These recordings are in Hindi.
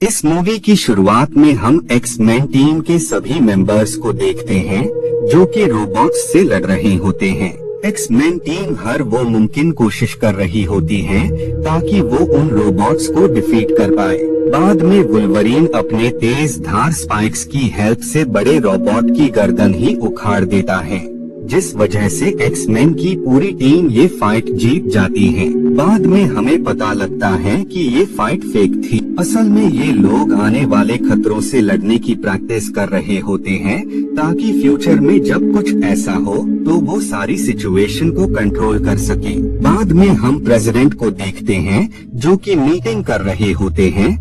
इस मूवी की शुरुआत में हम एक्स-मैन टीम के सभी मेंबर्स को देखते हैं जो कि रोबोट्स से लड़ रहे होते हैं। एक्स-मैन टीम हर वो मुमकिन कोशिश कर रही होती है ताकि वो उन रोबोट्स को डिफीट कर पाए। बाद में वुल्वरीन अपने तेज धार स्पाइक्स की हेल्प से बड़े रोबोट की गर्दन ही उखाड़ देता है, जिस वजह से एक्स-मैन की पूरी टीम ये फाइट जीत जाती है। बाद में हमें पता लगता है कि ये फाइट फेक थी। असल में ये लोग आने वाले खतरों से लड़ने की प्रैक्टिस कर रहे होते हैं ताकि फ्यूचर में जब कुछ ऐसा हो तो वो सारी सिचुएशन को कंट्रोल कर सके। बाद में हम प्रेसिडेंट को देखते हैं जो कि मीटिंग कर रहे होते हैं।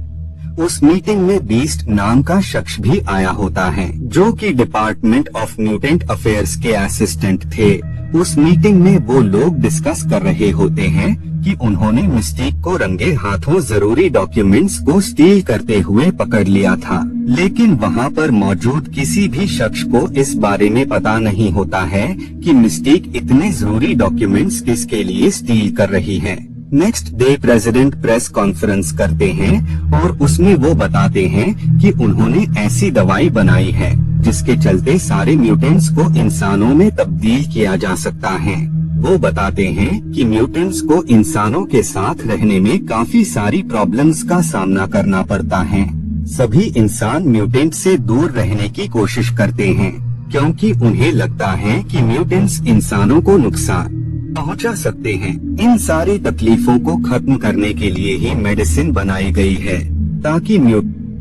उस मीटिंग में बीस्ट नाम का शख्स भी आया होता है जो कि डिपार्टमेंट ऑफ म्यूटेंट अफेयर्स के असिस्टेंट थे। उस मीटिंग में वो लोग डिस्कस कर रहे होते हैं कि उन्होंने मिस्टीक को रंगे हाथों जरूरी डॉक्यूमेंट्स को स्टील करते हुए पकड़ लिया था, लेकिन वहाँ पर मौजूद किसी भी शख्स को इस बारे में पता नहीं होता है कि मिस्टीक इतने जरूरी डॉक्यूमेंट्स किसके लिए स्टील कर रही है। Next day president press conference करते हैं और उसमें वो बताते हैं कि उन्होंने ऐसी दवाई बनाई है जिसके चलते सारे म्यूटेंट्स को इंसानों में तब्दील किया जा सकता है। वो बताते हैं कि म्यूटेंट्स को इंसानों के साथ रहने में काफी सारी प्रॉब्लम्स का सामना करना पड़ता है। सभी इंसान म्यूटेंट से दूर रहने की कोशिश करते हैं क्योंकि उन्हें लगता है कि म्यूटेंट्स इंसानों को नुकसान पहुंचा सकते हैं। इन सारी तकलीफों को खत्म करने के लिए ही मेडिसिन बनाई गई है ताकि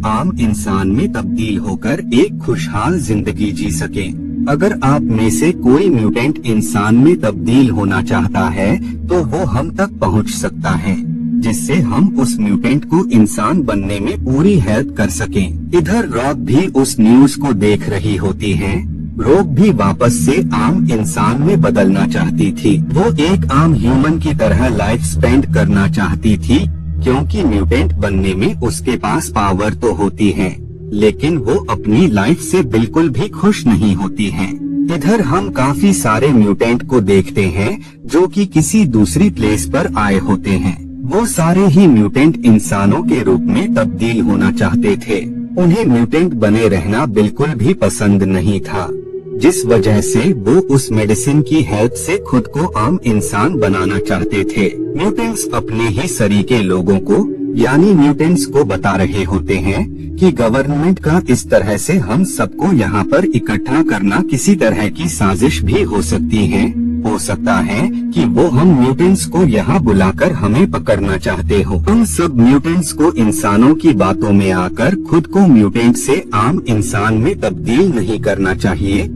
आम इंसान में तब्दील होकर एक खुशहाल जिंदगी जी सके। अगर आप में से कोई म्यूटेंट इंसान में तब्दील होना चाहता है तो वो हम तक पहुंच सकता है, जिससे हम उस म्यूटेंट को इंसान बनने में पूरी हेल्प कर सकें। इधर रॉक भी उस न्यूज को देख रही होती है। रॉक भी वापस से आम इंसान में बदलना चाहती थी। वो एक आम ह्यूमन की तरह लाइफ स्पेंड करना चाहती थी क्योंकि म्यूटेंट बनने में उसके पास पावर तो होती है, लेकिन वो अपनी लाइफ से बिल्कुल भी खुश नहीं होती है। इधर हम काफी सारे म्यूटेंट को देखते हैं जो कि किसी दूसरी प्लेस पर आए होते हैं। वो सारे ही म्यूटेंट इंसानों के रूप में तब्दील होना चाहते थे। उन्हें म्यूटेंट बने रहना बिल्कुल भी पसंद नहीं था, जिस वजह से वो उस मेडिसिन की हेल्प से खुद को आम इंसान बनाना चाहते थे। म्यूटेंट्स अपने ही सरीके लोगों को यानी म्यूटेंट्स को बता रहे होते हैं कि गवर्नमेंट का इस तरह से हम सबको यहाँ पर इकट्ठा करना किसी तरह की साजिश भी हो सकती है। हो सकता है कि वो हम म्यूटेंट्स को यहाँ बुलाकर हमें पकड़ना चाहते हो। हम सब म्यूटेंट्स को इंसानों की बातों में आकर खुद को म्यूटेंट से आम इंसान में तब्दील नहीं करना चाहिए,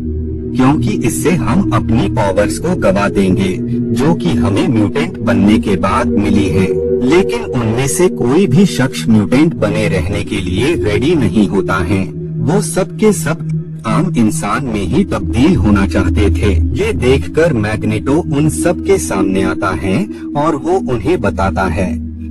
क्योंकि इससे हम अपनी पावर्स को गवा देंगे जो कि हमें म्यूटेंट बनने के बाद मिली है। लेकिन उनमें से कोई भी शख्स म्यूटेंट बने रहने के लिए रेडी नहीं होता है। वो सब के सब आम इंसान में ही तब्दील होना चाहते थे। ये देखकर मैग्नेटो उन सब के सामने आता है और वो उन्हें बताता है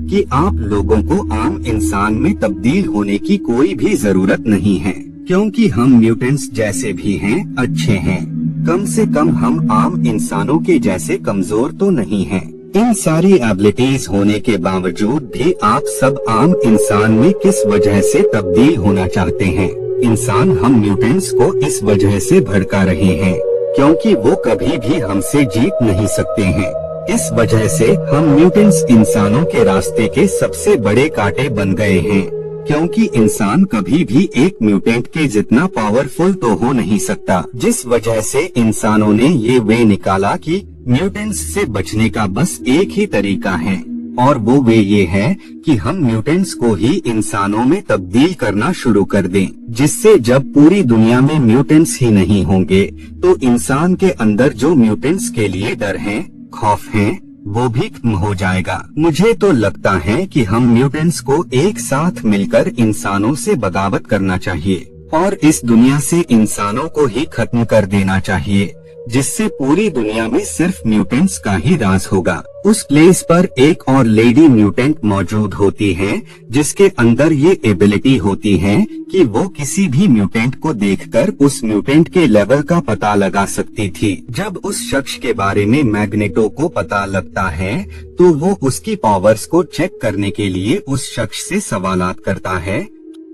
कि आप लोगों को आम इंसान में तब्दील होने की कोई भी जरूरत नहीं है, क्योंकि हम म्यूटेंट्स जैसे भी हैं अच्छे हैं। कम से कम हम आम इंसानों के जैसे कमजोर तो नहीं हैं। इन सारी एबिलिटीज होने के बावजूद भी आप सब आम इंसान में किस वजह से तब्दील होना चाहते हैं? इंसान हम म्यूटेंट्स को इस वजह से भड़का रहे हैं क्योंकि वो कभी भी हमसे जीत नहीं सकते हैं। इस वजह से हम म्यूटेंट्स इंसानों के रास्ते के सबसे बड़े कांटे बन गए हैं, क्योंकि इंसान कभी भी एक म्यूटेंट के जितना पावरफुल तो हो नहीं सकता। जिस वजह से इंसानों ने ये वे निकाला कि म्यूटेंट्स से बचने का बस एक ही तरीका है, और वो वे ये है कि हम म्यूटेंट्स को ही इंसानों में तब्दील करना शुरू कर दें, जिससे जब पूरी दुनिया में म्यूटेंट्स ही नहीं होंगे तो इंसान के अंदर जो म्यूटेंट्स के लिए डर है, खौफ है, वो भी खत्म हो जाएगा। मुझे तो लगता है कि हम म्यूटेंट्स को एक साथ मिलकर इंसानों से बगावत करना चाहिए और इस दुनिया से इंसानों को ही खत्म कर देना चाहिए, जिससे पूरी दुनिया में सिर्फ म्यूटेंट्स का ही राज होगा। उस प्लेस पर एक और लेडी म्यूटेंट मौजूद होती है जिसके अंदर ये एबिलिटी होती है कि वो किसी भी म्यूटेंट को देखकर उस म्यूटेंट के लेवल का पता लगा सकती थी। जब उस शख्स के बारे में मैग्नेटो को पता लगता है तो वो उसकी पावर्स को चेक करने के लिए उस शख्स से सवालात करता है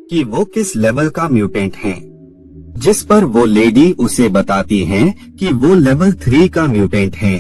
कि वो किस लेवल का म्यूटेंट है, जिस पर वो लेडी उसे बताती है कि वो लेवल 3 का म्यूटेंट है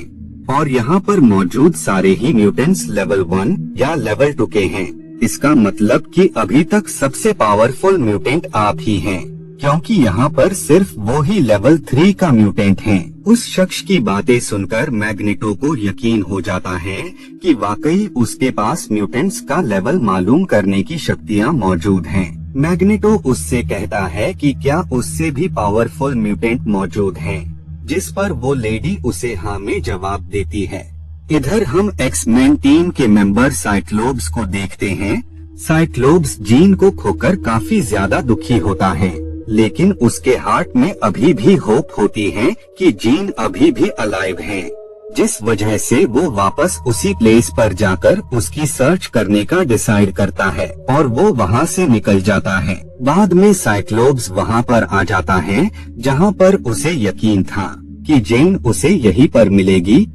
और यहाँ पर मौजूद सारे ही म्यूटेंट्स लेवल 1 या लेवल 2 के हैं। इसका मतलब कि अभी तक सबसे पावरफुल म्यूटेंट आप ही हैं, क्योंकि यहाँ पर सिर्फ वो ही लेवल 3 का म्यूटेंट है। उस शख्स की बातें सुनकर मैग्नेटो को यकीन हो जाता है कि वाकई उसके पास म्यूटेंट्स का लेवल मालूम करने की शक्तियाँ मौजूद हैं। मैग्नेटो उससे कहता है कि क्या उससे भी पावरफुल म्यूटेंट मौजूद हैं, जिस पर वो लेडी उसे हाँ में जवाब देती है। इधर हम एक्समैन टीम के मेंबर साइक्लोप्स को देखते हैं। साइक्लोप्स जीन को खोकर काफी ज्यादा दुखी होता है, लेकिन उसके हार्ट में अभी भी होप होती है कि जीन अभी भी अलाइव है, जिस वजह से वो वापस उसी प्लेस पर जाकर उसकी सर्च करने का डिसाइड करता है और वो वहाँ से निकल जाता है। बाद में साइक्लोप्स वहाँ पर आ जाता है जहाँ पर उसे यकीन था कि जेन उसे यहीं पर मिलेगी,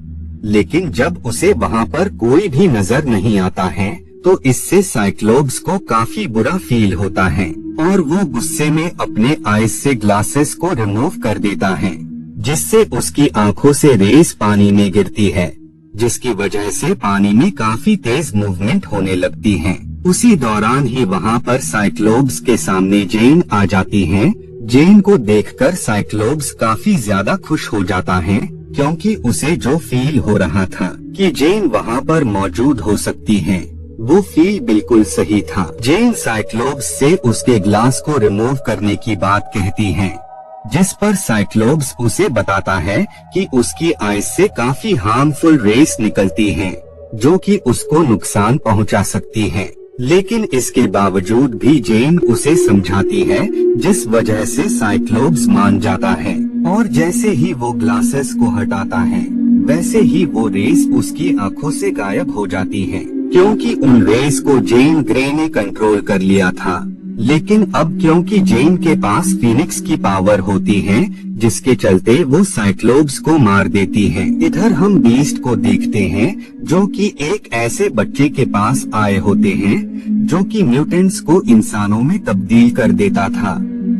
लेकिन जब उसे वहाँ पर कोई भी नजर नहीं आता है तो इससे साइक्लोप्स को काफी बुरा फील होता है और वो गुस्से में अपने आईज से ग्लासेस को रिमूव कर देता है, जिससे उसकी आंखों से रेस पानी में गिरती है, जिसकी वजह से पानी में काफी तेज मूवमेंट होने लगती है। उसी दौरान ही वहाँ पर साइक्लोप्स के सामने जेन आ जाती है। जेन को देखकर साइक्लोप्स काफी ज्यादा खुश हो जाता है, क्योंकि उसे जो फील हो रहा था कि जेन वहाँ पर मौजूद हो सकती है, वो फील बिल्कुल सही था। जेन साइक्लोप्स से उसके ग्लास को रिमूव करने की बात कहती है, जिस पर साइक्लोप्स उसे बताता है कि उसकी आईज से काफी हार्मफुल रेस निकलती हैं, जो कि उसको नुकसान पहुंचा सकती है। लेकिन इसके बावजूद भी जेन उसे समझाती है, जिस वजह से साइक्लोप्स मान जाता है और जैसे ही वो ग्लासेस को हटाता है वैसे ही वो रेस उसकी आंखों से गायब हो जाती है, क्योंकि उन रेस को जेन ग्रे ने कंट्रोल कर लिया था। लेकिन अब क्योंकि जेन के पास फीनिक्स की पावर होती है, जिसके चलते वो साइक्लोप्स को मार देती है। इधर हम बीस्ट को देखते हैं, जो कि एक ऐसे बच्चे के पास आए होते हैं जो कि म्यूटेंट्स को इंसानों में तब्दील कर देता था।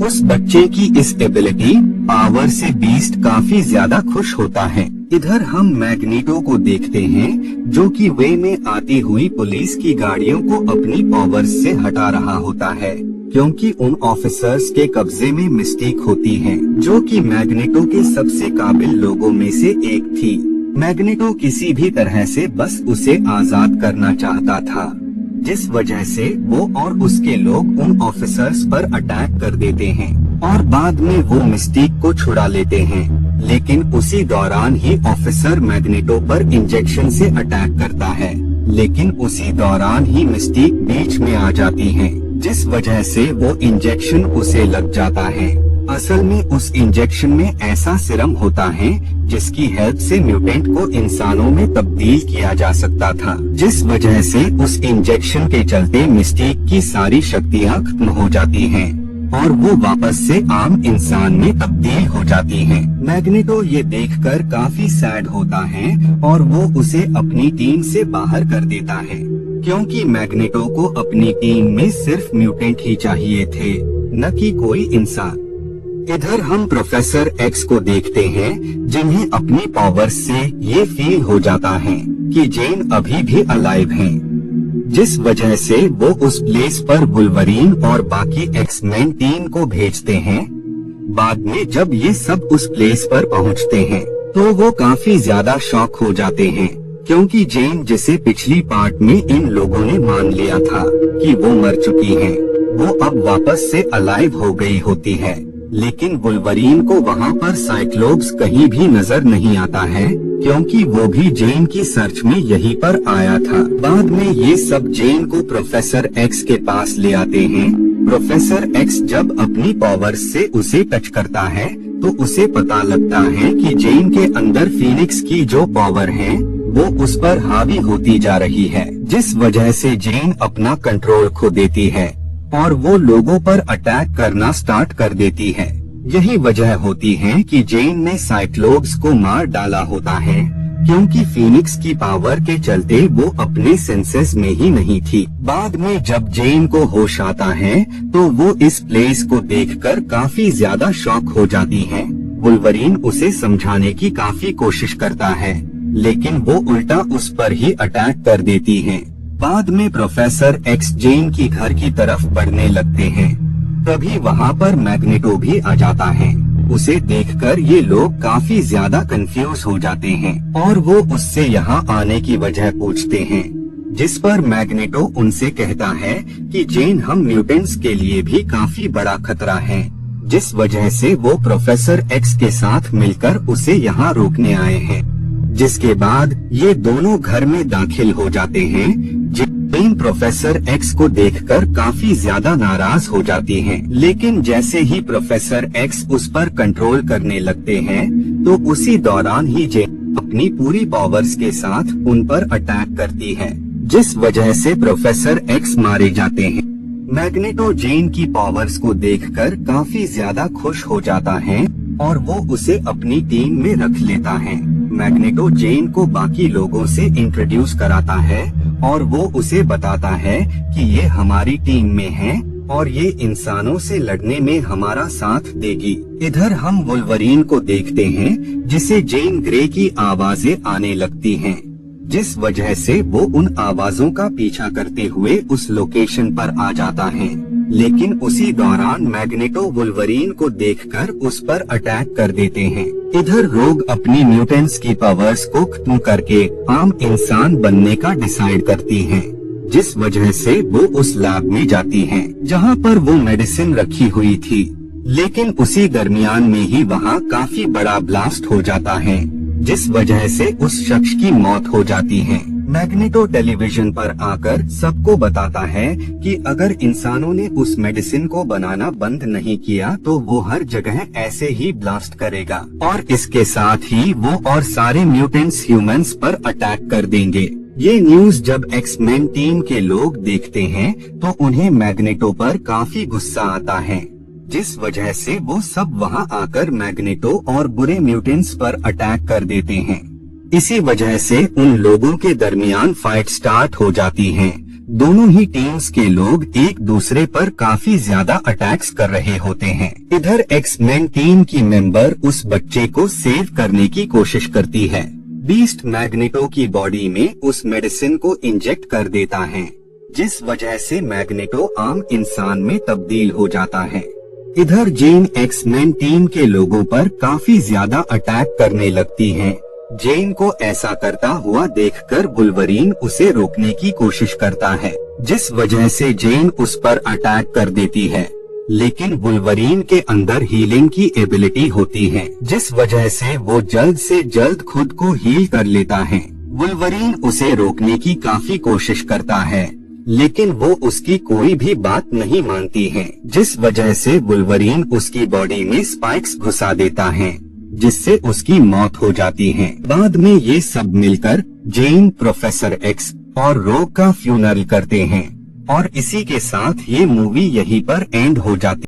उस बच्चे की इस एबिलिटी पावर से बीस्ट काफी ज्यादा खुश होता है। इधर हम मैग्नेटो को देखते हैं, जो कि वे में आती हुई पुलिस की गाड़ियों को अपनी पावर से हटा रहा होता है, क्योंकि उन ऑफिसर्स के कब्जे में मिस्टेक होती है, जो कि मैग्नेटो के सबसे काबिल लोगों में से एक थी। मैग्नेटो किसी भी तरह से बस उसे आजाद करना चाहता था, जिस वजह से वो और उसके लोग उन ऑफिसर्स पर अटैक कर देते हैं और बाद में वो मिस्टेक को छुड़ा लेते हैं। लेकिन उसी दौरान ही ऑफिसर मैग्नेटो पर इंजेक्शन से अटैक करता है, लेकिन उसी दौरान ही मिस्टेक बीच में आ जाती है, जिस वजह से वो इंजेक्शन उसे लग जाता है। असल में उस इंजेक्शन में ऐसा सिरम होता है जिसकी हेल्प से म्यूटेंट को इंसानों में तब्दील किया जा सकता था, जिस वजह से उस इंजेक्शन के चलते मिस्टेक की सारी शक्तियाँ खत्म हो जाती हैं और वो वापस से आम इंसान में तब्दील हो जाती हैं। मैग्नेटो ये देखकर काफी सैड होता है और वो उसे अपनी टीम से बाहर कर देता है, क्योंकि मैग्नेटो को अपनी टीम में सिर्फ म्यूटेंट ही चाहिए थे, न कि कोई इंसान। इधर हम प्रोफेसर एक्स को देखते हैं, जिन्हें अपनी पावर से ये फील हो जाता है कि जेन अभी भी अलाइव हैं, जिस वजह से वो उस प्लेस पर वुल्वरीन और बाकी एक्समैन टीम को भेजते हैं। बाद में जब ये सब उस प्लेस पर पहुंचते हैं तो वो काफी ज्यादा शॉक हो जाते हैं, क्योंकि जेन, जिसे पिछली पार्ट में इन लोगों ने मान लिया था कि वो मर चुकी है, वो अब वापस से अलाइव हो गई होती है। लेकिन वुल्वरीन को वहाँ पर साइक्लोप्स कहीं भी नजर नहीं आता है, क्योंकि वो भी जेन की सर्च में यहीं पर आया था। बाद में ये सब जेन को प्रोफेसर एक्स के पास ले आते हैं। प्रोफेसर एक्स जब अपनी पावर से उसे टच करता है तो उसे पता लगता है कि जेन के अंदर फीनिक्स की जो पावर है वो उस पर हावी होती जा रही है, जिस वजह से जेन अपना कंट्रोल खो देती है और वो लोगों पर अटैक करना स्टार्ट कर देती है। यही वजह होती है कि जेन ने साइक्लोप्स को मार डाला होता है, क्योंकि फीनिक्स की पावर के चलते वो अपने सेंसेस में ही नहीं थी। बाद में जब जेन को होश आता है तो वो इस प्लेस को देखकर काफी ज्यादा शॉक हो जाती है। वुल्वरीन उसे समझाने की काफी कोशिश करता है, लेकिन वो उल्टा उस पर ही अटैक कर देती है। बाद में प्रोफेसर एक्स जेन की घर की तरफ बढ़ने लगते हैं। तभी वहाँ पर मैग्नेटो भी आ जाता है। उसे देखकर ये लोग काफी ज्यादा कंफ्यूज हो जाते हैं और वो उससे यहाँ आने की वजह पूछते हैं, जिस पर मैग्नेटो उनसे कहता है कि जेन हम म्यूटेंट्स के लिए भी काफी बड़ा खतरा है, जिस वजह से वो प्रोफेसर एक्स के साथ मिलकर उसे यहाँ रोकने आए हैं। जिसके बाद ये दोनों घर में दाखिल हो जाते हैं। जेन प्रोफेसर एक्स को देखकर काफी ज्यादा नाराज हो जाती हैं, लेकिन जैसे ही प्रोफेसर एक्स उस पर कंट्रोल करने लगते हैं तो उसी दौरान ही जेन अपनी पूरी पावर्स के साथ उन पर अटैक करती है, जिस वजह से प्रोफेसर एक्स मारे जाते हैं। मैग्नेटो जेन की पावर्स को देखकर काफी ज्यादा खुश हो जाता है और वो उसे अपनी टीम में रख लेता है। मैग्नेटो जेन को बाकी लोगों से इंट्रोड्यूस कराता है और वो उसे बताता है कि ये हमारी टीम में है और ये इंसानों से लड़ने में हमारा साथ देगी। इधर हम वुल्वरीन को देखते हैं, जिसे जेन ग्रे की आवाजें आने लगती हैं, जिस वजह से वो उन आवाजों का पीछा करते हुए उस लोकेशन पर आ जाता है। लेकिन उसी दौरान मैग्नेटो वुल्वरीन को देखकर उस पर अटैक कर देते हैं। इधर रोग अपनी म्यूटेंट्स की पावर्स को खत्म करके आम इंसान बनने का डिसाइड करती हैं, जिस वजह से वो उस लैब में जाती हैं, जहां पर वो मेडिसिन रखी हुई थी। लेकिन उसी दरमियान में ही वहां काफी बड़ा ब्लास्ट हो जाता है, जिस वजह से उस शख्स की मौत हो जाती है। मैग्नेटो टेलीविजन पर आकर सबको बताता है कि अगर इंसानों ने उस मेडिसिन को बनाना बंद नहीं किया तो वो हर जगह ऐसे ही ब्लास्ट करेगा और इसके साथ ही वो और सारे म्यूटेंट्स ह्यूमंस पर अटैक कर देंगे। ये न्यूज जब एक्समैन टीम के लोग देखते हैं तो उन्हें मैग्नेटो पर काफी गुस्सा आता है, जिस वजह से वो सब वहां आकर मैग्नेटो और बुरे म्यूटेंट्स पर अटैक कर देते हैं। इसी वजह से उन लोगों के दरमियान फाइट स्टार्ट हो जाती है। दोनों ही टीम्स के लोग एक दूसरे पर काफी ज्यादा अटैक्स कर रहे होते हैं। इधर एक्समैन टीम की मेंबर उस बच्चे को सेव करने की कोशिश करती है। बीस्ट मैग्नेटो की बॉडी में उस मेडिसिन को इंजेक्ट कर देता है, जिस वजह से मैग्नेटो आम इंसान में तब्दील हो जाता है। इधर जेन एक्समैन टीम के लोगों पर काफी ज्यादा अटैक करने लगती है। जेन को ऐसा करता हुआ देखकर वुल्वरीन उसे रोकने की कोशिश करता है, जिस वजह से जेन उस पर अटैक कर देती है। लेकिन वुल्वरीन के अंदर हीलिंग की एबिलिटी होती है, जिस वजह से वो जल्द से जल्द खुद को हील कर लेता है। वुल्वरीन उसे रोकने की काफी कोशिश करता है, लेकिन वो उसकी कोई भी बात नहीं मानती है, जिस वजह से वुल्वरीन उसकी बॉडी में स्पाइक्स घुसा देता है, जिससे उसकी मौत हो जाती है। बाद में ये सब मिलकर जेन, प्रोफेसर एक्स और रोग का फ्यूनरल करते हैं और इसी के साथ ये मूवी यहीं पर एंड हो जाती है।